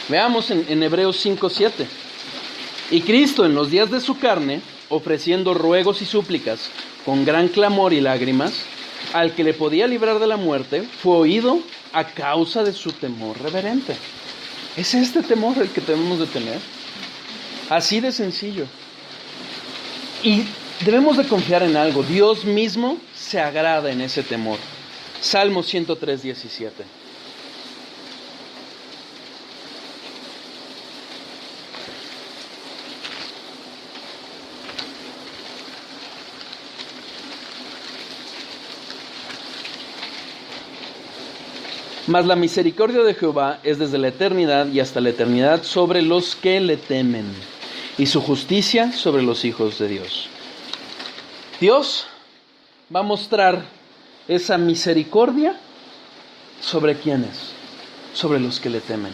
Veamos en Hebreos 5:7. Y Cristo en los días de su carne, ofreciendo ruegos y súplicas con gran clamor y lágrimas, al que le podía librar de la muerte, fue oído a causa de su temor reverente. ¿Es este temor el que debemos de tener? Así de sencillo. Y debemos de confiar en algo. Dios mismo se agrada en ese temor. Salmo 103:17. Mas la misericordia de Jehová es desde la eternidad y hasta la eternidad sobre los que le temen, y su justicia sobre los hijos de Dios. Dios va a mostrar esa misericordia sobre quiénes, sobre los que le temen.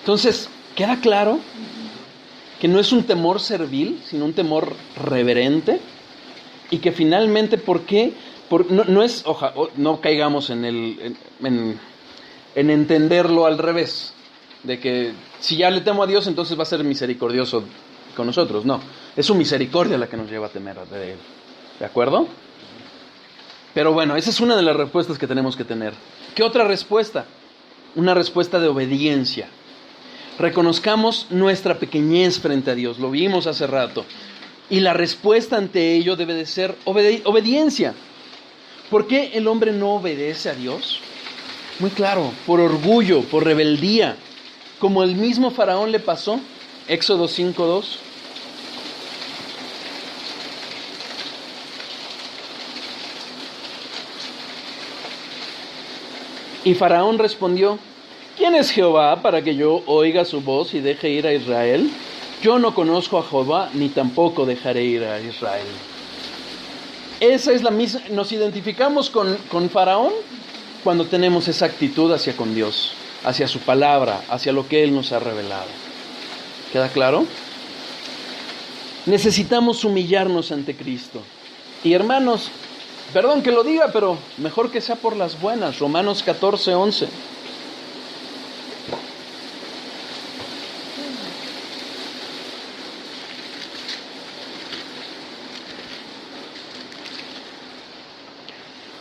Entonces, queda claro que no es un temor servil, sino un temor reverente, y que finalmente, ¿por qué? No caigamos en entenderlo al revés, de que si ya le temo a Dios, entonces va a ser misericordioso con nosotros. No, es su misericordia la que nos lleva a temer de Él. ¿De acuerdo? Pero bueno, esa es una de las respuestas que tenemos que tener. ¿Qué otra respuesta? Una respuesta de obediencia. Reconozcamos nuestra pequeñez frente a Dios, lo vimos hace rato. Y la respuesta ante ello debe de ser obediencia. ¿Por qué el hombre no obedece a Dios? Muy claro, por orgullo, por rebeldía, como el mismo Faraón le pasó. Éxodo 5:2. Y Faraón respondió: ¿quién es Jehová para que yo oiga su voz y deje ir a Israel? Yo no conozco a Jehová, ni tampoco dejaré ir a Israel. Esa es la misma. Nos identificamos con Faraón cuando tenemos esa actitud hacia con Dios, hacia su palabra, hacia lo que Él nos ha revelado. ¿Queda claro? Necesitamos humillarnos ante Cristo. Y hermanos, perdón que lo diga, pero mejor que sea por las buenas. Romanos 14:11.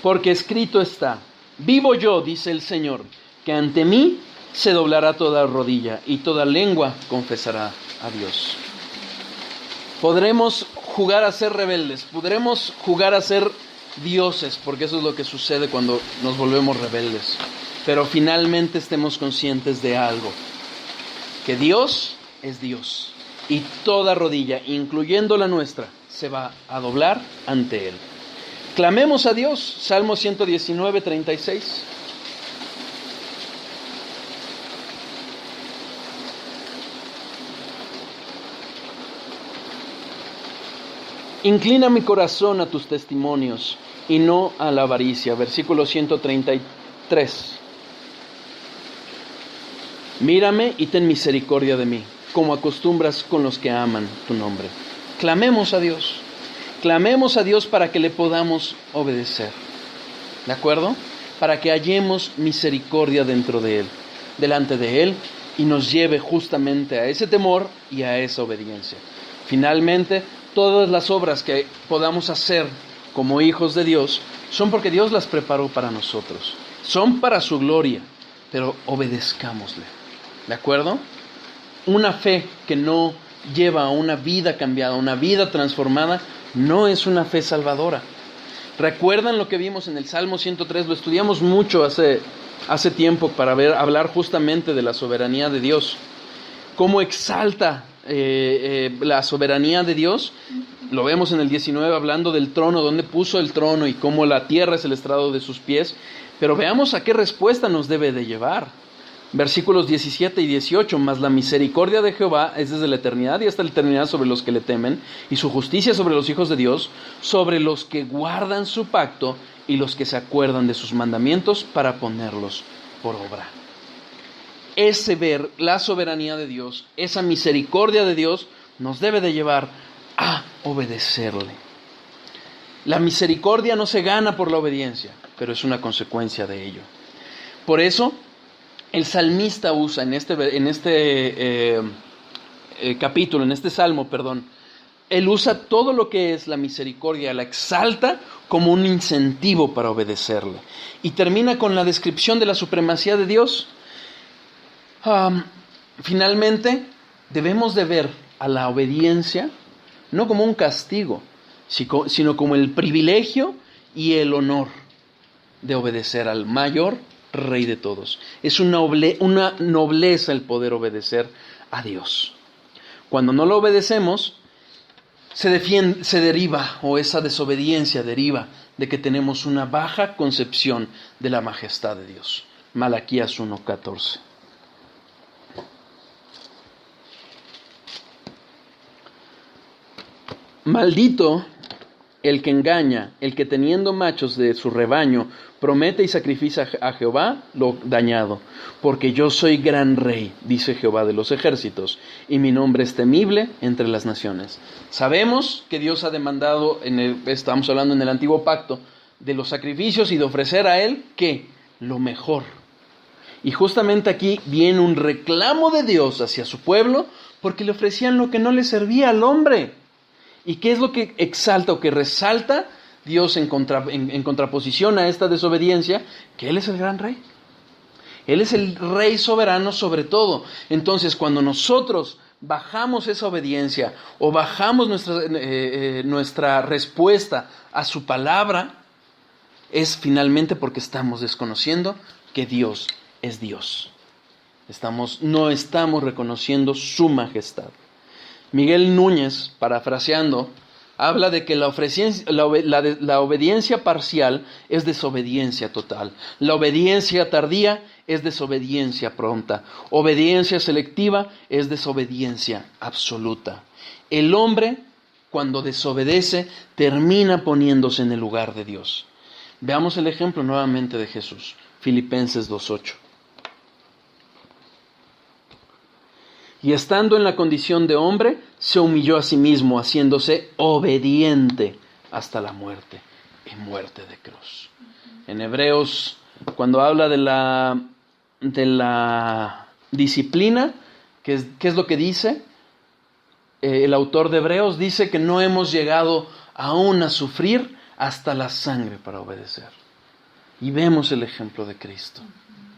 Porque escrito está: vivo yo, dice el Señor, que ante mí se doblará toda rodilla y toda lengua confesará a Dios. Podremos jugar a ser rebeldes, podremos jugar a ser dioses, porque eso es lo que sucede cuando nos volvemos rebeldes. Pero finalmente estemos conscientes de algo, que Dios es Dios, y toda rodilla, incluyendo la nuestra, se va a doblar ante Él. Clamemos a Dios. Salmo 119:36. Inclina mi corazón a tus testimonios y no a la avaricia. Versículo 133. Mírame y ten misericordia de mí, como acostumbras con los que aman tu nombre. Clamemos a Dios. Clamemos a Dios para que le podamos obedecer. ¿De acuerdo? Para que hallemos misericordia dentro de Él, delante de Él, y nos lleve justamente a ese temor y a esa obediencia. Finalmente, todas las obras que podamos hacer como hijos de Dios son porque Dios las preparó para nosotros. Son para su gloria, pero obedezcámosle. ¿De acuerdo? Una fe que no lleva a una vida cambiada, una vida transformada, no es una fe salvadora. ¿Recuerdan lo que vimos en el Salmo 103? Lo estudiamos mucho hace tiempo para hablar justamente de la soberanía de Dios. ¿Cómo exalta la soberanía de Dios? Lo vemos en el 19 hablando del trono, donde puso el trono y cómo la tierra es el estrado de sus pies. Pero veamos a qué respuesta nos debe de llevar. Versículos 17 y 18, mas la misericordia de Jehová es desde la eternidad y hasta la eternidad sobre los que le temen, y su justicia sobre los hijos de Dios, sobre los que guardan su pacto y los que se acuerdan de sus mandamientos para ponerlos por obra. Ese ver la soberanía de Dios, esa misericordia de Dios, nos debe de llevar a obedecerle. La misericordia no se gana por la obediencia, pero es una consecuencia de ello. Por eso, el salmista usa en este capítulo, en este salmo, perdón, él usa todo lo que es la misericordia, la exalta como un incentivo para obedecerle. Y termina con la descripción de la supremacía de Dios. Finalmente, debemos de ver a la obediencia no como un castigo, sino como el privilegio y el honor de obedecer al mayor Rey de todos. Es una nobleza el poder obedecer a Dios. Cuando no lo obedecemos, se deriva, o esa desobediencia deriva de que tenemos una baja concepción de la majestad de Dios. Malaquías 1:14. Maldito el que engaña, el que teniendo machos de su rebaño promete y sacrifica a Jehová lo dañado. Porque yo soy gran rey, dice Jehová de los ejércitos, y mi nombre es temible entre las naciones. Sabemos que Dios ha demandado, estamos hablando en el antiguo pacto, de los sacrificios y de ofrecer a Él, ¿qué? Lo mejor. Y justamente aquí viene un reclamo de Dios hacia su pueblo, porque le ofrecían lo que no le servía al hombre. ¿Y qué es lo que exalta o que resalta Dios en contraposición a esta desobediencia? Que Él es el gran rey. Él es el rey soberano sobre todo. Entonces, cuando nosotros bajamos esa obediencia o bajamos nuestra respuesta a su palabra, es finalmente porque estamos desconociendo que Dios es Dios. No estamos reconociendo su majestad. Miguel Núñez, parafraseando, habla de que la obediencia parcial es desobediencia total. La obediencia tardía es desobediencia pronta. Obediencia selectiva es desobediencia absoluta. El hombre, cuando desobedece, termina poniéndose en el lugar de Dios. Veamos el ejemplo nuevamente de Jesús. Filipenses 2:8. Y estando en la condición de hombre, se humilló a sí mismo, haciéndose obediente hasta la muerte, y muerte de cruz. En Hebreos, cuando habla de la disciplina, ¿qué es lo que dice? El autor de Hebreos dice que no hemos llegado aún a sufrir hasta la sangre para obedecer. Y vemos el ejemplo de Cristo.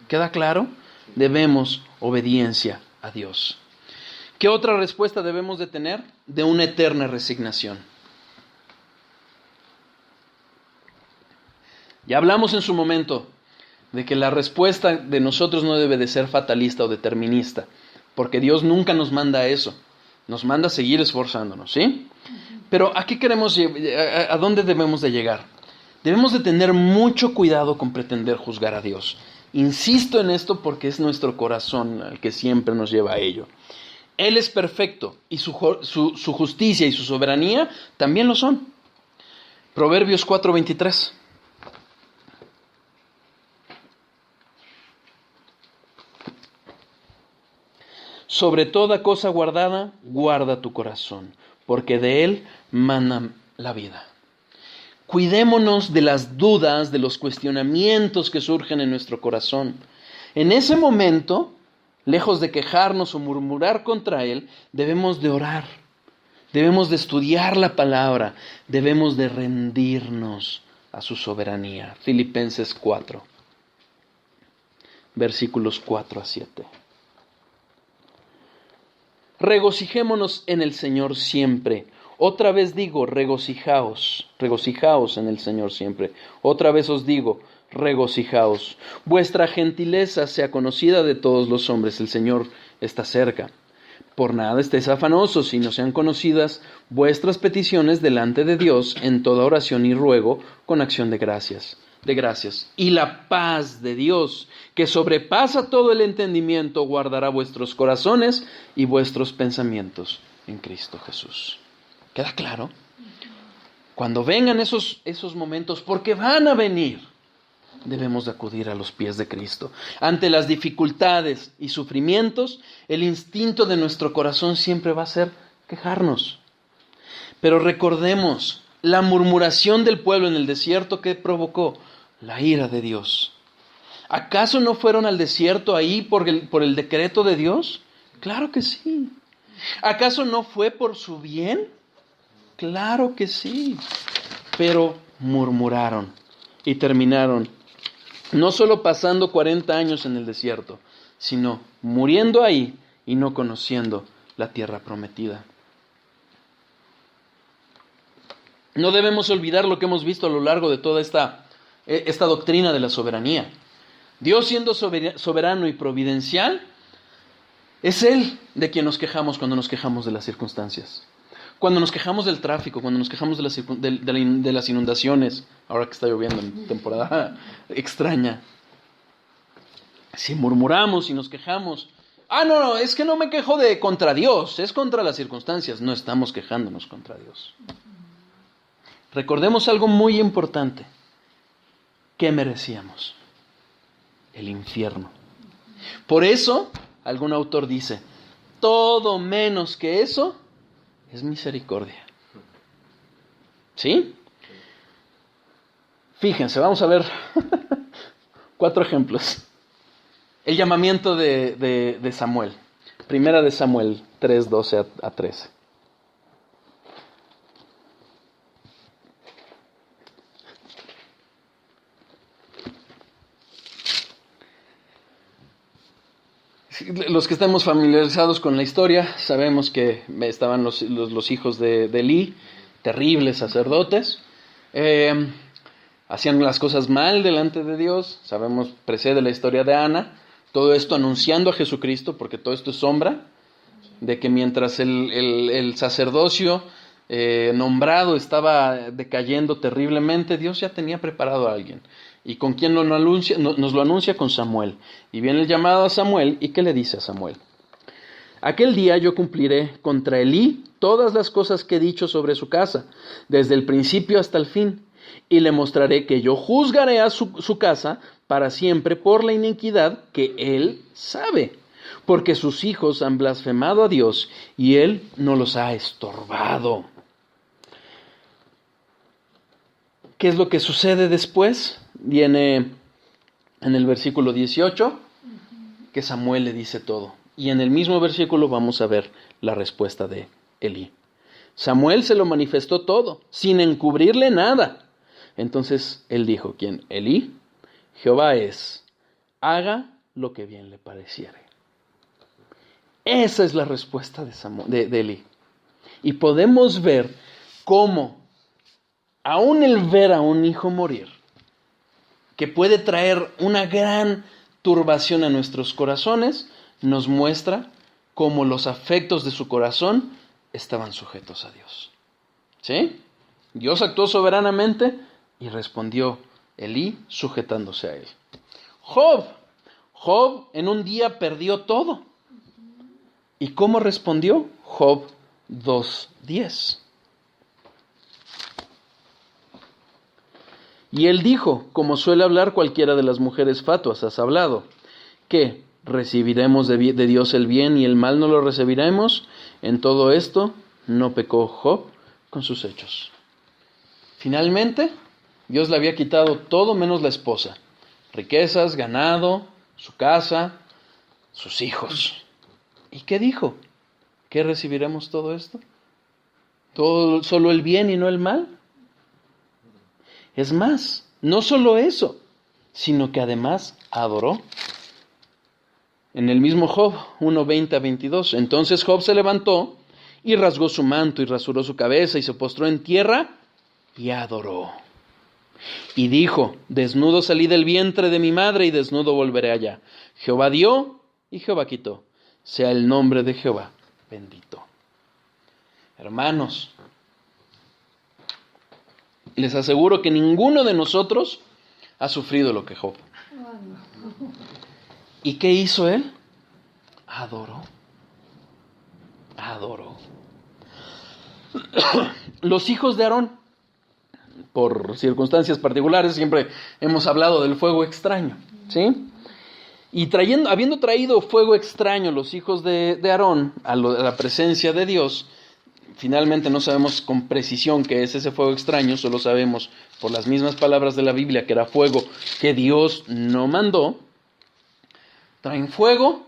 ¿Queda claro? Debemos obediencia a Dios. ¿Qué otra respuesta debemos de tener? De una eterna resignación. Ya hablamos en su momento de que la respuesta de nosotros no debe de ser fatalista o determinista, porque Dios nunca nos manda a eso. Nos manda a seguir esforzándonos, ¿sí? Pero ¿a qué queremos, a dónde debemos de llegar? Debemos de tener mucho cuidado con pretender juzgar a Dios. Insisto en esto porque es nuestro corazón el que siempre nos lleva a ello. Él es perfecto y su justicia y su soberanía también lo son. Proverbios 4:23. Sobre toda cosa guardada, guarda tu corazón, porque de él mana la vida. Cuidémonos de las dudas, de los cuestionamientos que surgen en nuestro corazón. En ese momento, lejos de quejarnos o murmurar contra Él, debemos de orar, debemos de estudiar la palabra, debemos de rendirnos a su soberanía. Filipenses 4, versículos 4-7. Regocijémonos en el Señor siempre. Otra vez digo, regocijaos en el Señor siempre. Otra vez os digo, regocijaos. Vuestra gentileza sea conocida de todos los hombres, el Señor está cerca. Por nada estéis afanosos, sino sean conocidas vuestras peticiones delante de Dios en toda oración y ruego con acción de gracias. Y la paz de Dios, que sobrepasa todo el entendimiento, guardará vuestros corazones y vuestros pensamientos en Cristo Jesús. ¿Queda claro? Cuando vengan esos momentos, porque van a venir, debemos de acudir a los pies de Cristo. Ante las dificultades y sufrimientos, el instinto de nuestro corazón siempre va a ser quejarnos. Pero recordemos, la murmuración del pueblo en el desierto, ¿qué provocó? La ira de Dios. ¿Acaso no fueron al desierto ahí por el decreto de Dios? Claro que sí. ¿Acaso no fue por su bien? Claro que sí. Pero murmuraron y terminaron no solo pasando 40 años en el desierto, sino muriendo ahí y no conociendo la tierra prometida. No debemos olvidar lo que hemos visto a lo largo de toda esta doctrina de la soberanía. Dios, siendo soberano y providencial, es Él de quien nos quejamos cuando nos quejamos de las circunstancias. Cuando nos quejamos del tráfico, cuando nos quejamos de las inundaciones, ahora que está lloviendo en temporada extraña. Si murmuramos y nos quejamos, no, es que no me quejo contra Dios, es contra las circunstancias. No estamos quejándonos contra Dios. Recordemos algo muy importante. ¿Qué merecíamos? El infierno. Por eso, algún autor dice, todo menos que eso es misericordia. ¿Sí? Fíjense, vamos a ver 4 ejemplos. El llamamiento de Samuel. Primera de Samuel 3, 12 a 13. Los que estamos familiarizados con la historia sabemos que estaban los hijos de Elí, terribles sacerdotes, hacían las cosas mal delante de Dios. Sabemos, precede la historia de Ana, todo esto anunciando a Jesucristo, porque todo esto es sombra de que mientras el sacerdocio nombrado estaba decayendo terriblemente, Dios ya tenía preparado a alguien. ¿Y con quién nos lo anuncia? Con Samuel. Y viene el llamado a Samuel, ¿y qué le dice a Samuel? Aquel día yo cumpliré contra Elí todas las cosas que he dicho sobre su casa, desde el principio hasta el fin, y le mostraré que yo juzgaré a su casa para siempre por la iniquidad que él sabe, porque sus hijos han blasfemado a Dios y él no los ha estorbado. ¿Qué es lo que sucede después? Viene en el versículo 18 que Samuel le dice todo. Y en el mismo versículo vamos a ver la respuesta de Elí. Samuel se lo manifestó todo, sin encubrirle nada. Entonces él dijo, ¿quién? Elí, Jehová es, haga lo que bien le pareciere. Esa es la respuesta de Elí. Y podemos ver cómo, aún el ver a un hijo morir, que puede traer una gran turbación a nuestros corazones, nos muestra cómo los afectos de su corazón estaban sujetos a Dios. ¿Sí? Dios actuó soberanamente y respondió Elí sujetándose a él. Job en un día perdió todo. ¿Y cómo respondió? Job 2:10. Y él dijo, como suele hablar cualquiera de las mujeres fatuas, has hablado, ¿qué? ¿Recibiremos de Dios el bien y el mal no lo recibiremos? En todo esto no pecó Job con sus hechos. Finalmente, Dios le había quitado todo menos la esposa, riquezas, ganado, su casa, sus hijos. ¿Y qué dijo? ¿Qué recibiremos todo esto? ¿Todo, solo el bien y no el mal? Es más, no solo eso, sino que además adoró. En el mismo Job 1:20-22, entonces Job se levantó y rasgó su manto y rasuró su cabeza y se postró en tierra y adoró. Y dijo, desnudo salí del vientre de mi madre y desnudo volveré allá. Jehová dio y Jehová quitó. Sea el nombre de Jehová bendito. Hermanos, les aseguro que ninguno de nosotros ha sufrido lo que Job. ¿Y qué hizo él? Adoró. Los hijos de Aarón, por circunstancias particulares, siempre hemos hablado del fuego extraño, ¿sí? Y habiendo traído fuego extraño los hijos de Aarón a la presencia de Dios, finalmente no sabemos con precisión qué es ese fuego extraño, solo sabemos por las mismas palabras de la Biblia que era fuego que Dios no mandó. Traen fuego